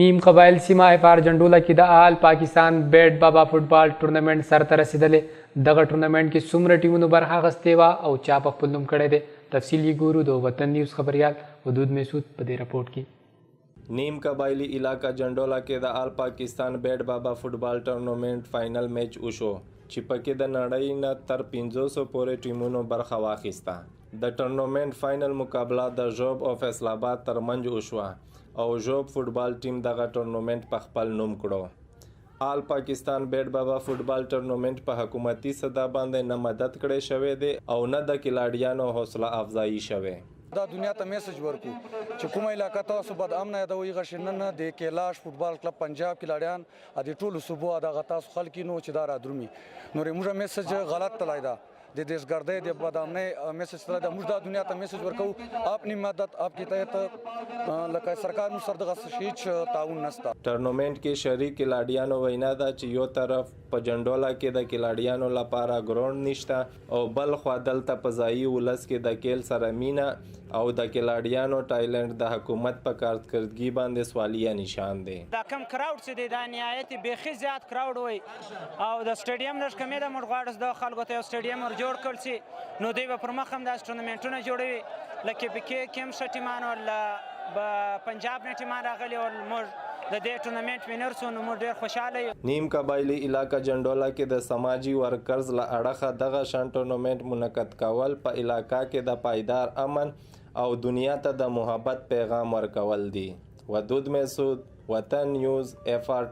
نیم قبایل سیمه افار جنډوله کې د آل پاکستان بیټ بابا فوټبال ټورنمنټ سر ته رسیدلې. دغه ټورنمنټ کې څومره ټیمونو برخه اخیستې وه او چا په خپل نوم کړی دی؟ تفصیل یې ګورو د وطن نیوز خبریال حدود مسعود په دې رپورټ کې. نیم قبایلی علاقہ جنډولا کې د آل پاکستان بیټ بابا فوټبال ټورنمنټ فائنل میچ وشو چې پکې د نړۍ نه تر 500 پورې ټیمونو برخه واخیسته. د ټورنمنټ فائنل مقابله د ژوب او فیصل آباد ترمنځ وشوه او ژوب فوټبال ټیم دغه ټورنمنټ په خپل نوم کړو. آل پاکستان بیټ بابا فوټبال ټورنمنټ په حکومتي صدا باندې نه مدد کړی شوی دی او نه د کلاډیانو حوصله افزایی شوی. دا دنیا ته میسج ورکو چې کومه علاقه تاسو بد امنه یادوي غشنن د کیلاش فوټبال کلب پنجاب کلاډیان ا دې ټولو صوبو دغه تاسو خلک نو چې دا را درومي نو موږ میسج غلط تلای دا د دیشګردۍ د بدامنۍ میسج سره د موږ د دنیا ته میسج ورکو اپنی مدد آپ کی تحت لکه سرکار مو سره دغه هیڅ تعاون نشته. ټورنمنټ کې شریک کلاډیانو وینا ده چې یو طرف په جنډولا کې د کلاډیانو لپاره ګراوند نشته او بل خوا دلته په ځایي ولس کې د کیل سره مینا او د کلاډیانو ټایلند د حکومت په کارکردګي باندې سوالیه نشان دی. دا کم کراوډ چې دی دا نهایت بیخي زیات کراوډ وي او د سټیډیم نش کمې د مرغواړس د خلکو ته سټیډیم ور جوړ کړل شي نو دوی به پر مخ هم د ټورنمنټونه جوړوي لکه پکې کم شټیمان ولا پنجاب نه ټیمان راغلي او موږ د دې ټورنمنټ وینر سو نو موږ ډېر خوشاله یو. نیم قبایلی علاقہ جنډولا کې د سماجی ورکرز له اړخه دغه شان ټورنمنټ منعقد کول په علاقہ کې د پایدار امن او دنیا ته د محبت پیغام ورکول دي. حدود مسعود، وطن نیوز، FR